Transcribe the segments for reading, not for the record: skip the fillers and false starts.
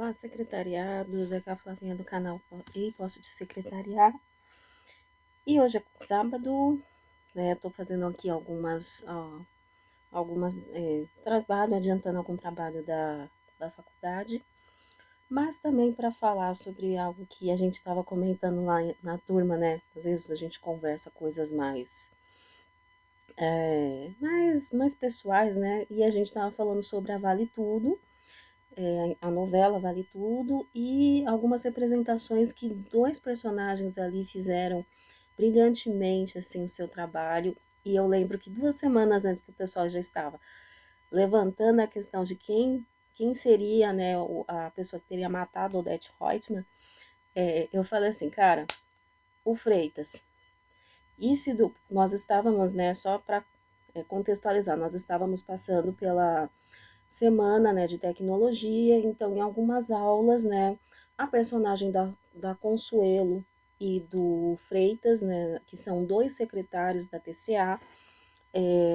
Olá, secretariados, aqui é a Flavinha do canal E Posso Te Secretariar. E hoje é sábado, né, tô fazendo aqui trabalho, adiantando algum trabalho da faculdade, mas também para falar sobre algo que a gente estava comentando lá na turma, né, às vezes a gente conversa coisas mais pessoais, né, e a gente estava falando sobre a Vale Tudo, a novela Vale Tudo e algumas representações que dois personagens ali fizeram brilhantemente assim o seu trabalho. E eu lembro que 2 semanas antes que o pessoal já estava levantando a questão de quem seria, né, a pessoa que teria matado Odete Roitman, eu falei assim, cara, o Freitas. Nós estávamos, né, só para contextualizar, nós estávamos passando pela semana, né, de tecnologia, então em algumas aulas, né, a personagem da Consuelo e do Freitas, né, que são dois secretários da TCA,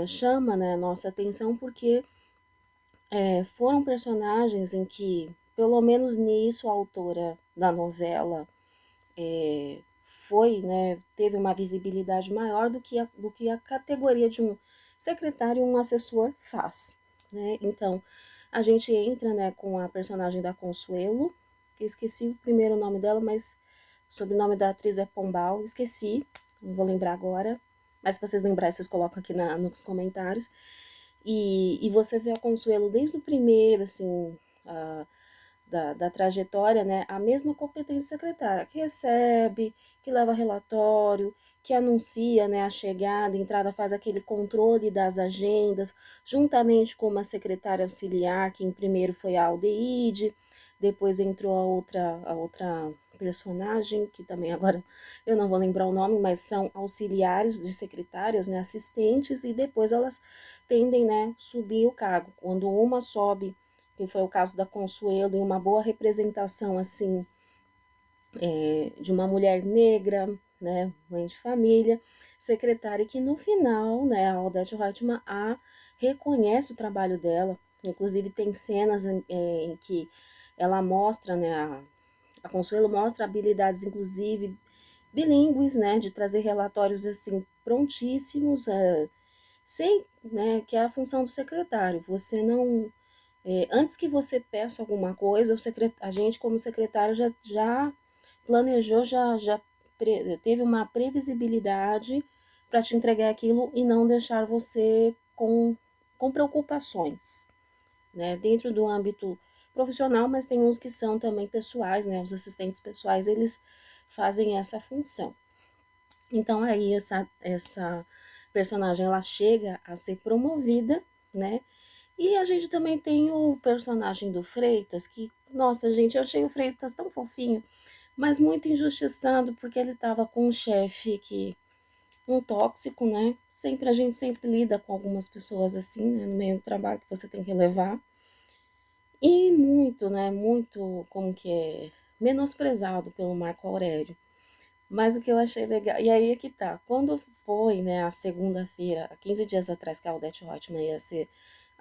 chama, né, nossa atenção porque foram personagens em que, pelo menos nisso, a autora da novela teve uma visibilidade maior do que a categoria de um secretário e um assessor faz, né? Então, a gente entra, né, com a personagem da Consuelo, que esqueci o primeiro nome dela, mas o sobrenome da atriz é Pombal, esqueci, não vou lembrar agora, mas se vocês lembrarem, vocês colocam aqui nos comentários. E você vê a Consuelo desde o primeiro, assim, da trajetória, né, a mesma competência secretária, que recebe, que leva relatório, que anuncia, né, a chegada, a entrada, faz aquele controle das agendas, juntamente com uma secretária auxiliar, que em primeiro foi a Aldeide, depois entrou a outra personagem, que também agora eu não vou lembrar o nome, mas são auxiliares de secretárias, né, assistentes, e depois elas tendem, né, subir o cargo. Quando uma sobe, que foi o caso da Consuelo, e uma boa representação, assim, de uma mulher negra, né, mãe de família, secretária, que no final, né, a Odete Roitman reconhece o trabalho dela, inclusive tem cenas em que ela mostra, né, a Consuelo mostra habilidades, inclusive, bilíngues, né, de trazer relatórios, assim, prontíssimos, sem, né, que é a função do secretário, você não antes que você peça alguma coisa, a gente, como secretário, já planejou, já teve uma previsibilidade para te entregar aquilo e não deixar você com preocupações, né? Dentro do âmbito profissional, mas tem uns que são também pessoais, né? Os assistentes pessoais, eles fazem essa função. Então, aí, essa personagem, ela chega a ser promovida, né? E a gente também tem o personagem do Freitas, que, nossa, gente, eu achei o Freitas tão fofinho, mas muito injustiçado, porque ele estava com um chefe um tóxico, né? A gente sempre lida com algumas pessoas assim, né, no meio do trabalho que você tem que levar. E muito, né, muito, como que é, menosprezado pelo Marco Aurélio. Mas o que eu achei legal, e aí é que tá, quando foi, né, a segunda-feira, 15 dias atrás, que a Odete Roitman ia ser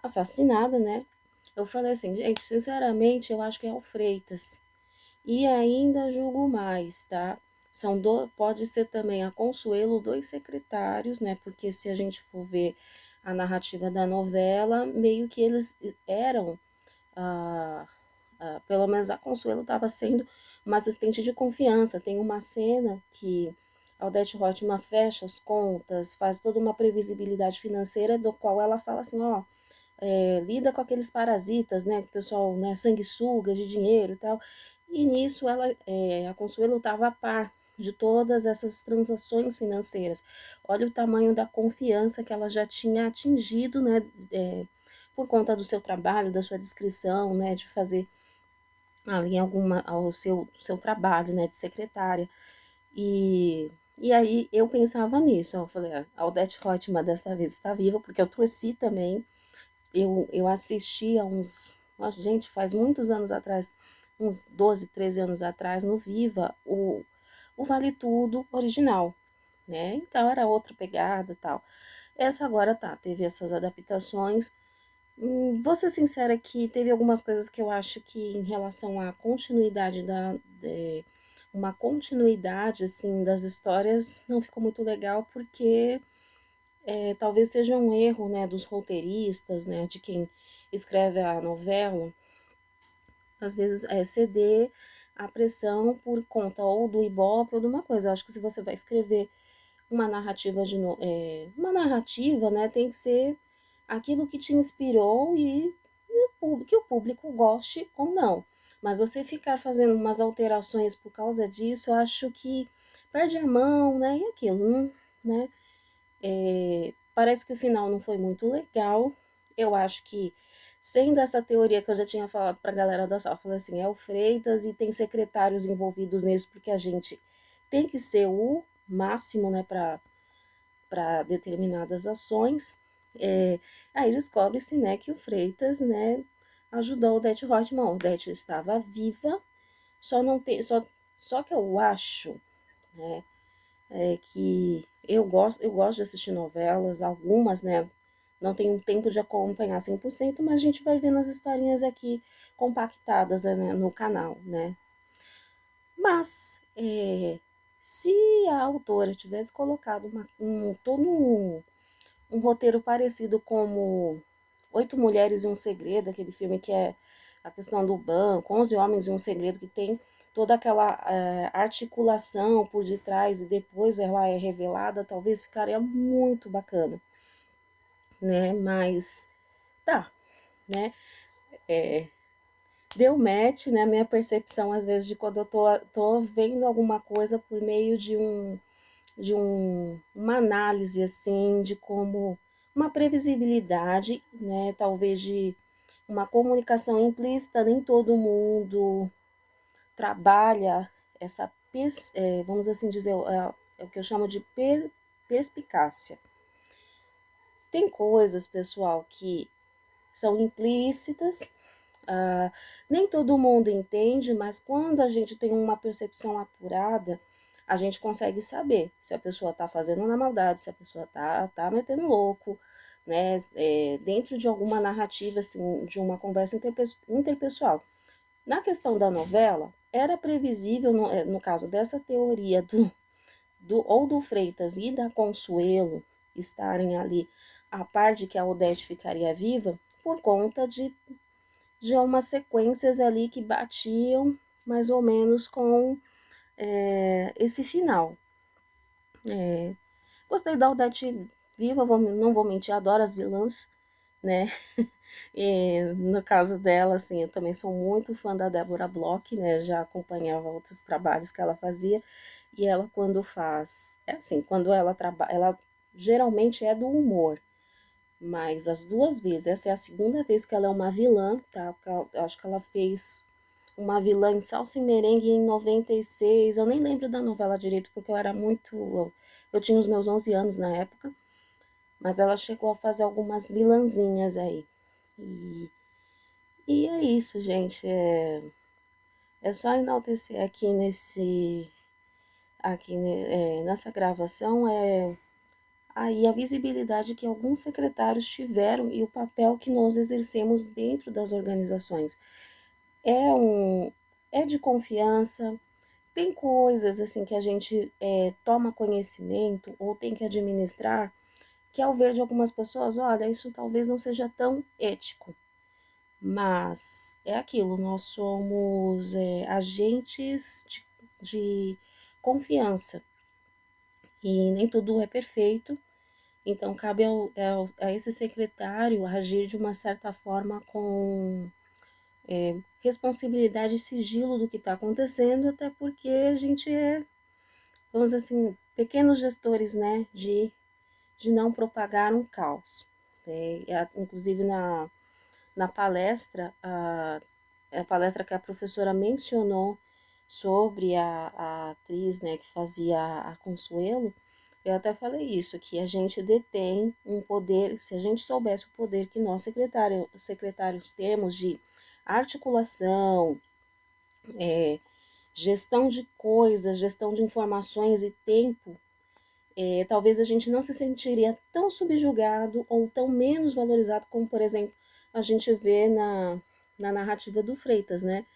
assassinada, né, eu falei assim, gente, sinceramente, eu acho que é o Freitas. E ainda julgo mais, tá? Pode ser também a Consuelo, dois secretários, né? Porque se a gente for ver a narrativa da novela, meio que eles eram, pelo menos a Consuelo estava sendo uma assistente de confiança. Tem uma cena que a Odete Roitman fecha as contas, faz toda uma previsibilidade financeira, do qual ela fala assim, ó, lida com aqueles parasitas, né, que o pessoal, né, sanguessuga de dinheiro e tal. E nisso a Consuelo estava a par de todas essas transações financeiras. Olha o tamanho da confiança que ela já tinha atingido, né, por conta do seu trabalho, da sua descrição, né, de fazer ali ao seu trabalho, né, de secretária. E aí eu pensava nisso, eu falei, a Odete Roitman desta vez está viva, porque eu torci também. Eu assisti há gente, faz muitos anos atrás, uns 12, 13 anos atrás, no Viva, o Vale Tudo original, né? Então era outra pegada e tal. Essa agora teve essas adaptações, Vou ser sincera que teve algumas coisas que eu acho que em relação à continuidade uma continuidade, assim, das histórias não ficou muito legal, porque talvez seja um erro, né, dos roteiristas, né, de quem escreve a novela, às vezes ceder à pressão por conta ou do Ibope ou de uma coisa. Eu acho que se você vai escrever uma narrativa uma narrativa, né, tem que ser aquilo que te inspirou que o público goste ou não. Mas você ficar fazendo umas alterações por causa disso, eu acho que perde a mão, né? E aquilo, né? Parece que o final não foi muito legal. Eu acho que, sendo essa teoria que eu já tinha falado para a galera da sala, eu falei assim, é o Freitas e tem secretários envolvidos nisso, porque a gente tem que ser o máximo, né, para determinadas ações. Aí descobre-se, né, que o Freitas, né, ajudou o Odete Roitman. O Odete estava viva, só não tem, só que eu acho, né, que eu gosto de assistir novelas, algumas, né, não tenho tempo de acompanhar 100%, mas a gente vai vendo as historinhas aqui compactadas, né, no canal, né. Mas, se a autora tivesse colocado todo um roteiro parecido como Oito Mulheres e um Segredo, aquele filme que é a questão do banco, 11 Homens e um Segredo, que tem toda aquela articulação por detrás e depois ela é revelada, talvez ficaria muito bacana, né? Mas tá, né? É, deu match, né? Minha percepção, às vezes, de quando eu tô vendo alguma coisa por meio uma análise assim de como uma previsibilidade, né, talvez de uma comunicação implícita, nem todo mundo trabalha essa, vamos assim dizer, é o que eu chamo de perspicácia. Tem coisas, pessoal, que são implícitas, nem todo mundo entende, mas quando a gente tem uma percepção apurada, a gente consegue saber se a pessoa está fazendo na maldade, se a pessoa tá metendo louco, né? Dentro de alguma narrativa, assim, de uma conversa interpessoal. Na questão da novela, era previsível, no caso dessa teoria ou do Freitas e da Consuelo estarem ali a par de que a Odete ficaria viva, por conta de umas sequências ali que batiam mais ou menos com esse final. Gostei da Odete viva, não vou mentir, adoro as vilãs, né? E no caso dela, assim, eu também sou muito fã da Débora Bloch, né? Já acompanhava outros trabalhos que ela fazia. E ela, quando faz. É assim, quando ela trabalha. Ela geralmente é do humor. Mas as duas vezes, essa é a segunda vez que ela é uma vilã, tá? Eu acho que ela fez uma vilã em Salsa e Merengue em 96. Eu nem lembro da novela direito, porque eu era muito. Eu tinha os meus 11 anos na época. Mas ela chegou a fazer algumas vilãzinhas aí. E, e é isso, gente. É só enaltecer nessa gravação aí a visibilidade que alguns secretários tiveram e o papel que nós exercemos dentro das organizações. É um é de confiança. Tem coisas assim que a gente toma conhecimento ou tem que administrar que ao ver de algumas pessoas, olha, isso talvez não seja tão ético. Mas é aquilo, nós somos agentes de confiança e nem tudo é perfeito, então cabe a esse secretário agir de uma certa forma com responsabilidade e sigilo do que está acontecendo, até porque a gente vamos dizer assim, pequenos gestores, né, de não propagar um caos. Inclusive na palestra, a palestra que a professora mencionou sobre a atriz, né, que fazia a Consuelo, eu até falei isso, que a gente detém um poder, se a gente soubesse o poder que nós secretários temos de articulação, gestão de coisas, gestão de informações e tempo, talvez a gente não se sentiria tão subjugado ou tão menos valorizado como, por exemplo, a gente vê na narrativa do Freitas, né?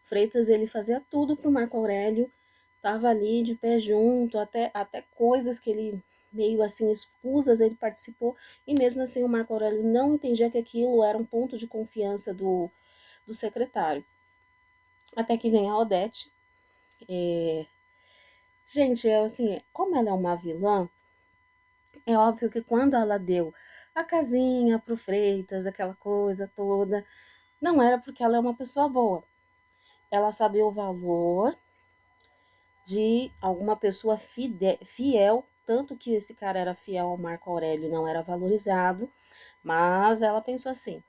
Freitas, ele fazia tudo pro Marco Aurélio, tava ali de pé junto, até coisas que ele meio assim escusas ele participou, e mesmo assim o Marco Aurélio não entendia que aquilo era um ponto de confiança do secretário. Até que vem a Odete. Gente, assim, como ela é uma vilã, é óbvio que quando ela deu a casinha pro Freitas, aquela coisa toda, não era porque ela é uma pessoa boa. Ela sabia o valor de alguma pessoa fiel, tanto que esse cara era fiel ao Marco Aurélio, não era valorizado, mas ela pensou assim: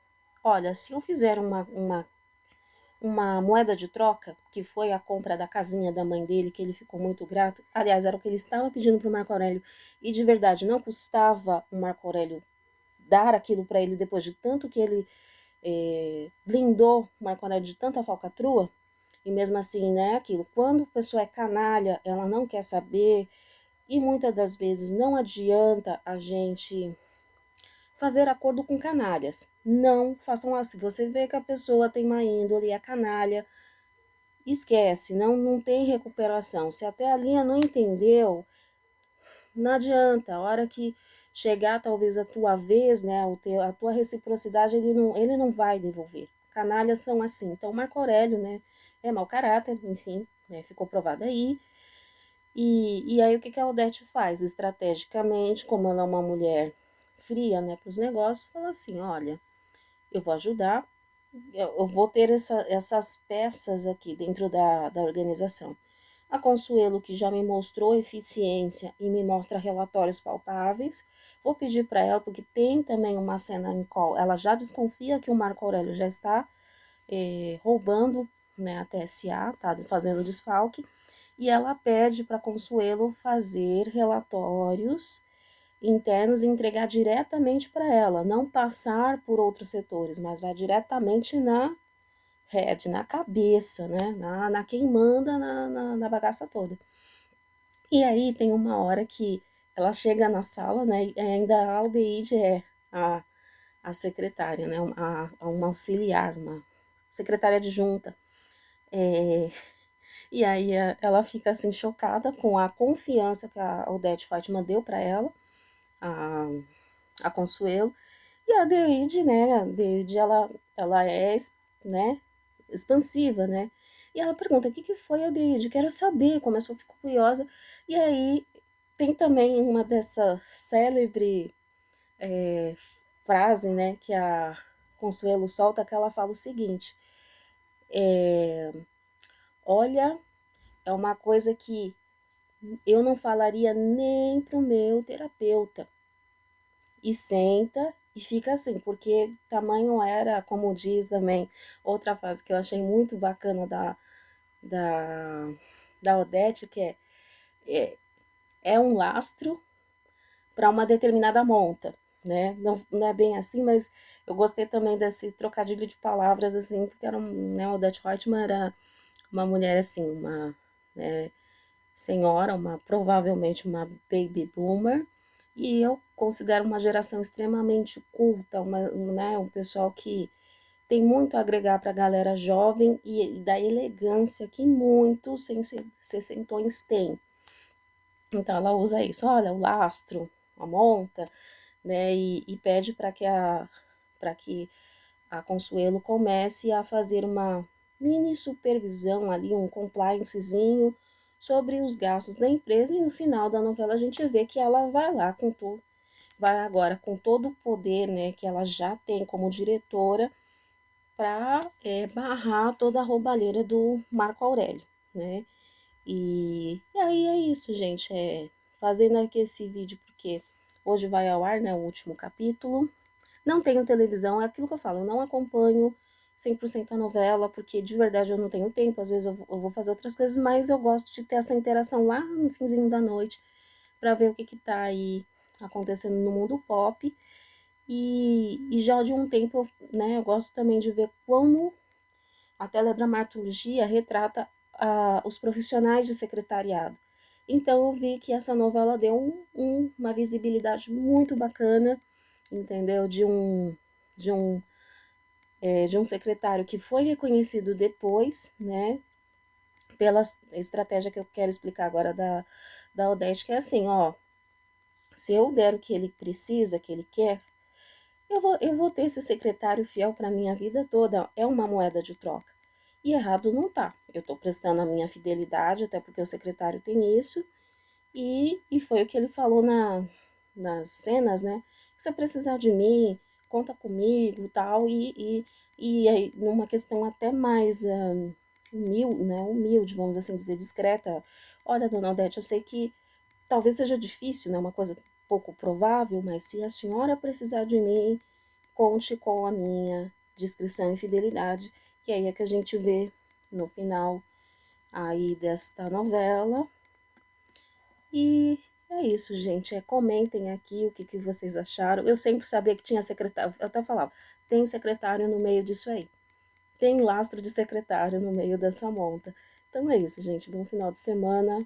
olha, se eu fizer uma moeda de troca, que foi a compra da casinha da mãe dele, que ele ficou muito grato, aliás, era o que ele estava pedindo para o Marco Aurélio, e de verdade não custava o Marco Aurélio dar aquilo para ele depois de tanto que ele blindou o Marco Aurélio de tanta falcatrua. E mesmo assim, né, aquilo, quando a pessoa é canalha, ela não quer saber, e muitas das vezes não adianta a gente fazer acordo com canalhas. Não façam assim. Você vê que a pessoa tem má índole, é canalha, esquece, não tem recuperação. Se até a linha não entendeu, não adianta. A hora que chegar talvez a tua vez, né, a tua reciprocidade, ele não vai devolver. Canalhas são assim. Então, Marco Aurélio, né, é mau caráter, enfim, né, ficou provado aí. E aí o que a Odete faz? Estrategicamente, como ela é uma mulher fria, né, para os negócios, fala assim, olha, eu vou ajudar, eu vou ter essas peças aqui dentro da organização. A Consuelo, que já me mostrou eficiência e me mostra relatórios palpáveis, vou pedir para ela, porque tem também uma cena em qual ela já desconfia que o Marco Aurélio já está roubando, né, a TSA, tá fazendo desfalque, e ela pede para Consuelo fazer relatórios internos e entregar diretamente para ela, não passar por outros setores, mas vai diretamente na head, na cabeça, né? Na quem manda na bagaça toda. E aí tem uma hora que ela chega na sala, né? E ainda a Aldeide é a, a secretária, né? Uma auxiliar, uma secretária adjunta. E aí ela fica assim chocada com a confiança que a Odete Fátima deu para ela, a, a Consuelo. E a Deide, né? A Deide, ela é, né, expansiva, né? E ela pergunta: o que, que foi, a Deide? Quero saber. Começou a ficar curiosa. E aí tem também uma dessa célebre frase, né, que a Consuelo solta, que ela fala o seguinte: olha, é uma coisa que eu não falaria nem pro meu terapeuta. E senta e fica assim, porque tamanho era, como diz também, outra frase que eu achei muito bacana da, da Odete, que é, é um lastro para uma determinada monta, né? Não é bem assim, mas eu gostei também desse trocadilho de palavras, assim, porque era, né, a Odete Reutemann era uma mulher, assim, uma senhora, provavelmente uma baby boomer, e eu considero uma geração extremamente culta, né, um pessoal que tem muito a agregar para a galera jovem e da elegância que muitos sessentões têm. Então ela usa isso, olha, o lastro, a monta, né, e pede para que a Consuelo comece a fazer uma mini supervisão ali, um compliancezinho sobre os gastos da empresa, e no final da novela a gente vê que ela vai lá com tudo, vai agora com todo o poder, né, que ela já tem como diretora para barrar toda a roubalheira do Marco Aurélio, né? E aí é isso, gente, fazendo aqui esse vídeo porque hoje vai ao ar, né, o último capítulo. Não tenho televisão, é aquilo que eu falo, eu não acompanho 100% a novela, porque de verdade eu não tenho tempo, às vezes eu vou fazer outras coisas, mas eu gosto de ter essa interação lá no finzinho da noite, para ver o que tá aí acontecendo no mundo pop. E já de um tempo, né, eu gosto também de ver como a teledramaturgia retrata os profissionais de secretariado. Então eu vi que essa novela deu uma visibilidade muito bacana, entendeu? De um de um secretário que foi reconhecido depois, né, pela estratégia que eu quero explicar agora da Odete, que é assim, ó, se eu der o que ele precisa, que ele quer, eu vou ter esse secretário fiel para minha vida toda, é uma moeda de troca. E errado não tá, eu estou prestando a minha fidelidade, até porque o secretário tem isso, e foi o que ele falou nas cenas, né? Se você precisar de mim, conta comigo tal, e aí, numa questão até mais humilde, né? Humilde, vamos assim dizer, discreta. Olha, dona Odete, eu sei que talvez seja difícil, né? Uma coisa pouco provável, mas se a senhora precisar de mim, conte com a minha discrição e fidelidade. E aí é que a gente vê no final aí desta novela e é isso, gente. Comentem aqui o que vocês acharam. Eu sempre sabia que tinha secretário. Eu até falava, tem secretário no meio disso aí. Tem lastro de secretário no meio dessa monta. Então é isso, gente. Bom final de semana.